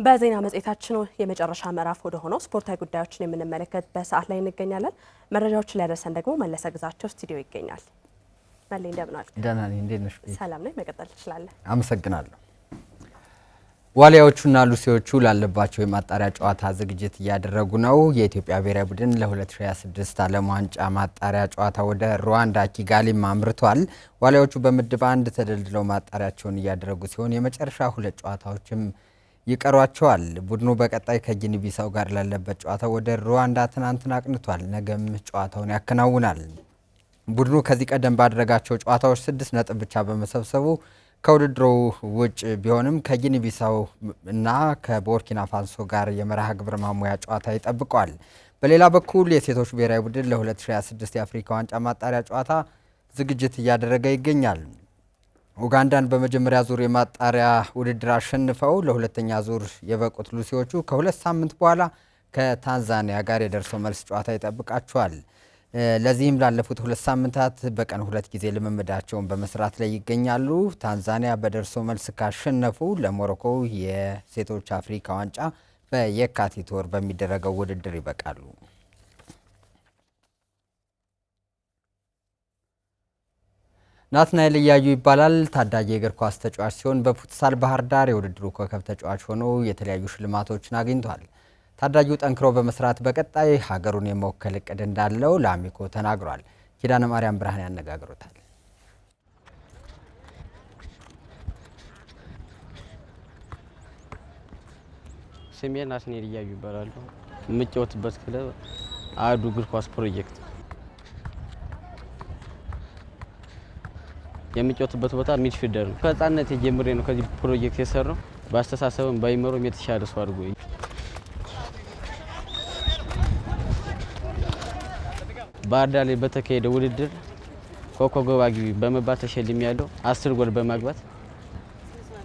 በዜና መጽሔታችን የመጨረሻ ምዕራፍ ወደ ሆነው ስፖርታዊ ጉዳዮችን የምንመለከት በሰዓት ላይ እንገኛለን። መረጃዎችን ሊያደርሰን ደግሞ መለሰ ግዛቸው ስቱዲዮ ይገኛል። መለይ እንደምን አልክ? ደህና ነኝ። እንዴት ነሽ? ሰላም ነኝ። መቀጠል ትችላለህ። አመሰግናለሁ። ዋሊያዎቹና ሉሲዎቹ ላለባቸው የማጣሪያ ጨዋታ ዝግጅት እያደረጉ ነው። የኢትዮጵያ ብሔራዊ ቡድን ለ2026 ዓለም ዋንጫ ማጣሪያ ጨዋታ ወደ ሩዋንዳ ኪጋሊ አምርቷል። ዋሊያዎቹ በምድብ 1 ተደልድለው ማጣሪያቸውን እያደረጉ ሲሆን የመጨረሻ 2 ጨዋታዎችም ይቀሯቸዋል። ቡድኑ በቀጣይ ከጊኒ ቢሳው ጋር ላለበት ጨዋታ ወደ ሩዋንዳ ትናንትና አቅንቷል። ነገም ጨዋታውን ያከናውናል። ቡድኑ ከዚህ ቀደም ባደረጋቸው ጨዋታዎች 6 ነጥብ ብቻ በመሰብሰቡ ከውድድሩ ውጭ ቢሆንም ከጊኒ ቢሳው እና ከቡርኪና ፋሶ ጋር የመርሃ ግብር ማሟያ ጨዋታ ይጠብቀዋል። በሌላ በኩል የሴቶች ብሔራዊ ቡድን ለ2026 የአፍሪካ ዋንጫ ማጣሪያ ጨዋታ ዝግጅት እያደረገ ይገኛል። ኡጋንዳን በመጀመሪያ ዙር የማጣሪያ ውድድር አሸንፈው ለሁለተኛ ዙር የበቁት ሉሲዎቹ ከ2 ሳምንት በኋላ ከታንዛኒያ ጋር የደርሶ መልስ ጨዋታ ይጠብቃቸዋል። ለዚህም ላለፉት 2 ሳምንታት በቀን 2 ጊዜ ልምምዳቸውን በመስራት ላይ ይገኛሉ። ታንዛኒያ በደርሶ መልስ ካሸነፉ ለሞሮኮ የሴቶች አፍሪካ ዋንጫ በየካቲት ወር በሚደረገው ውድድር ይበቃሉ። ናትናኤል እያዩ ይባላል። ታዳጊ የእግር ኳስ ተጫዋች ሲሆን በፉትሳል ባህር ዳር የውድድሩ ኮከብ ተጫዋች ሆኖ የተለያዩ ሽልማቶችን አግኝቷል። ታዳጊው ጠንክሮ በመስራት በቀጣይ ሀገሩን የመወከል እቅድ እንዳለው ለአሚኮ ተናግሯል። ኪዳነ ማርያም ብርሃን ያነጋግሩታል። ስሜ ናትናኤል እያዩ ይባላል። የምጫወትበት ክለብ አዱ እግር ኳስ ፕሮጀክት። የምጫወትበት ቦታ ሚድፊልደር ነው። ከህፃንነቴ ጀምሬ ነው ከዚህ ፕሮጀክት የሰራው። በአስተሳሰብም ባይመሮም የተሻለ ሰው አድርጎ ባህር ዳር ላይ በተካሄደ ውድድር ኮከብ ግብ አግቢ በመባል ተሸልሜያለሁ። 10 ጎል በማግባት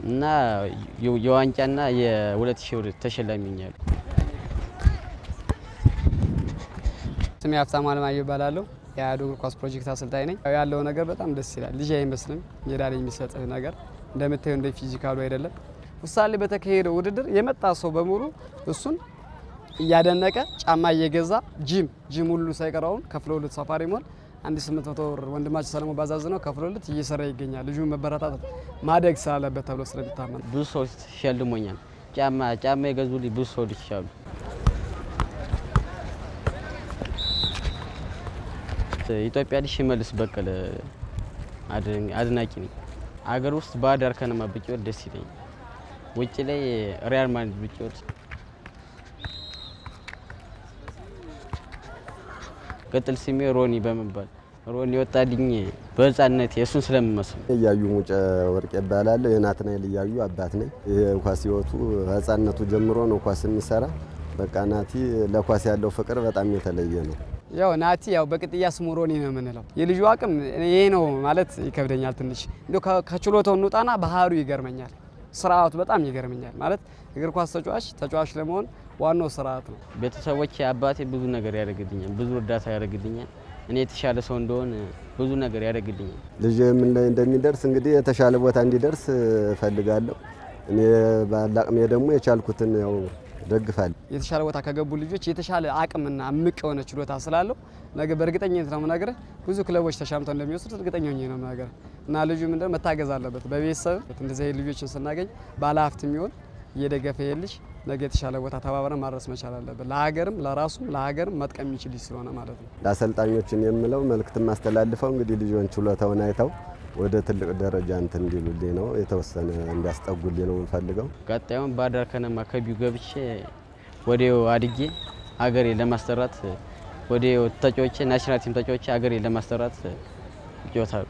እና የዋንጫና የ2000 ብር ተሸላሚ ሆኛለሁ። ስሜ ሀብታሙ አለማየሁ እባላለሁ። የአዱ እግር ኳስ ፕሮጀክት አሰልጣኝ ነኝ። ያለው ነገር በጣም ደስ ይላል። ልጅ አይመስልም። ሜዳ ላይ የሚሰጥህ ነገር እንደምታየው እንደ ፊዚካሉ አይደለም። ውሳሌ በተካሄደው ውድድር የመጣ ሰው በሙሉ እሱን እያደነቀ ጫማ እየገዛ ጂም ሁሉ ሳይቀራውን ከፍሎልት ሳፋሪ ሞል 1800 ብር ወንድማችን ሰለሞን ባዛዝ ነው ከፍሎልት እየሰራ ይገኛል። ልጁ መበረታታት ማደግ ስላለበት ተብሎ ስለሚታመን ብዙ ሰዎች ሸልሞኛል። ጫማ የገዙልኝ ብዙ ሰዎች አሉ። ኢትዮጵያ ልጅ ሽመልስ በቀለ አድናቂ ነኝ። አገር ውስጥ ባህር ዳር ከነማ ብጫወት ደስ ይለኛል። ውጭ ላይ ሪያል ማድሪድ ብጫወት ቅጥል ስሜ ሮኒ በመባል ሮኒ ወጣልኝ በህፃንነት የሱን ስለምመስል። እያዩ ሙጬ ወርቅ ይባላል። የናትናኤል እያዩ አባት ነኝ። የኳስ ህይወቱ ህፃንነቱ ጀምሮ ነው ኳስ የሚሰራ። በቃ ናቲ ለኳስ ያለው ፍቅር በጣም የተለየ ነው። ያው ናቲ ያው በቅጥያ ስሙ ሮኒ ነው የምንለው። የልጁ አቅም ይሄ ነው ማለት ይከብደኛል ትንሽ። እንደው ከችሎታው እንውጣና ባህሪው ይገርመኛል። ስርዓቱ በጣም ይገርመኛል። ማለት እግር ኳስ ተጫዋች ለመሆን ዋናው ስርዓት ነው። ቤተሰቦቼ አባቴ ብዙ ነገር ያደርግልኛል፣ ብዙ እርዳታ ያደርግልኛል። እኔ የተሻለ ሰው እንደሆነ ብዙ ነገር ያደርግልኛል። ልጅ ምን ላይ እንደሚደርስ እንግዲህ የተሻለ ቦታ እንዲደርስ እፈልጋለሁ። እኔ ባላቅሜ ደግሞ የቻልኩትን ያው ደግፋለሁ። የተሻለ ቦታ ከገቡ ልጆች የተሻለ አቅምና እምቅ የሆነ ችሎታ ስላለው ነገ በእርግጠኝነት ነው የምነግርህ ብዙ ክለቦች ተሻምተው እንደሚወስዱት እርግጠኛ ሆኜ ነው የምነግርህ። እና ልጁ ምንድነው መታገዝ አለበት በቤተሰብ እንደዚህ ልጆችን ስናገኝ ባለሀብት የሚሆን እየደገፈ የልጅ ነገ የተሻለ ቦታ ተባብረን ማድረስ መቻል አለበት። ለሀገርም ለራሱም ለሀገርም መጥቀም የሚችል ስለሆነ ማለት ነው። ለአሰልጣኞችን የምለው መልእክት ማስተላልፈው እንግዲህ ልጆን ችሎታውን አይተው ወደ ትልቅ ደረጃ እንትን እንዲሉልኝ ነው፣ የተወሰነ እንዲያስጠጉልኝ ነው የምፈልገው። ቀጣዩን ባህር ዳር ከነማ ከቢው ገብቼ ወዲያው አድጌ ሀገሬ ለማስጠራት ወዲያው ተጫውቼ ናሽናል ቲም ተጫውቼ ሀገሬ ለማስጠራት ይወጣሉ።